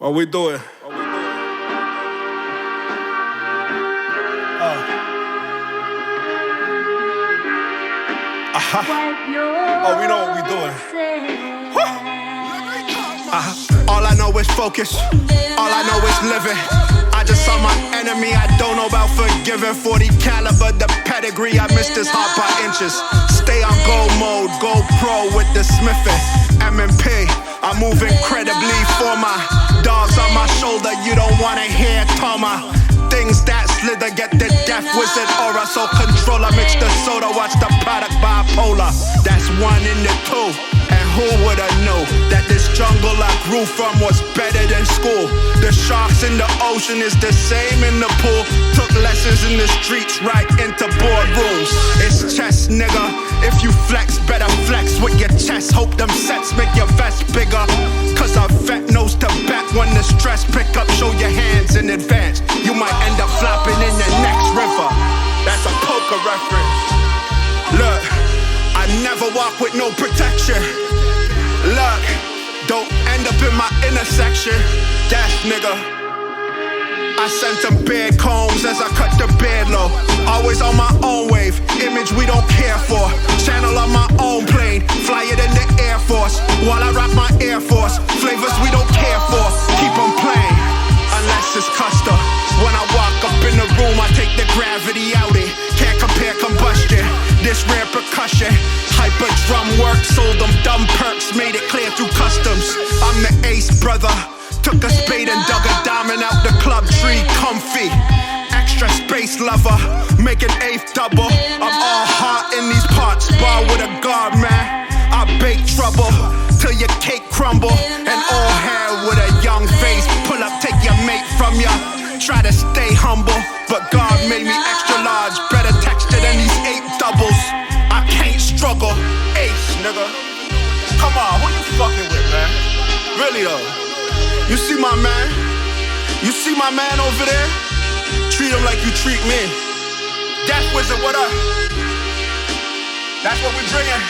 What we doing? Oh, we know what we doing. All I know is focus. All I know is living. I just saw my enemy. I don't know about forgiving. 40 caliber, the pedigree. I missed his heart by inches. Stay on go mode, go pro with the smithing. M&P, I move incredibly for my dogs on my shoulder. You don't wanna hear Toma. Things that slither get the Dethwzrd aura. So controller, mix the soda, watch the product bipolar. That's one in the two. And who would've knew that this jungle I grew from was better than school? The sharks in the ocean is the same in the pool. Took lessons in the streets right into boardrooms. It's chess, nigga. If you flex, better flex with your chest. Hope them sets make your vest bigger. Cause a vet knows to bet when the stress pick up. Show your hands in advance. You might end up flopping in the next river. That's a poker reference. Look, I never walk with no protection. Look, don't end up in my intersection. Dash, nigga. I sent them beard combs as I cut the beard low. Always on my own wave, image we don't care for. Channel on my own plane, fly it in the Air Force. While I rock my Air Force, flavors we don't care for. Keep on playing, unless it's custom. When I walk up in the room, I take the gravity out it. Can't compare combustion, this rare percussion. Hyper drum work, sold them dumb perks. Made it clear through customs. I'm the ace brother. Took a spade and dug a diamond out the club tree, comfy. Extra space lover, make an eighth double. I'm all heart in these parts, bar with a guard, man. I bake trouble till your cake crumble. And all hair with a young face. Pull up, take your mate from ya. Try to stay humble, but God made me extra large. Better texture than these 8 doubles. I can't struggle, ace, nigga. Come on, who you fucking with, man? Really though. You see my man? You see my man over there? Treat him like you treat me. Dethwzrd, what up? That's what we bringing.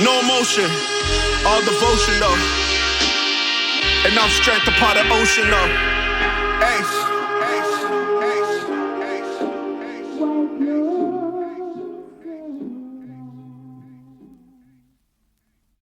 No emotion, all devotion though. Enough strength to part the ocean though. Ace.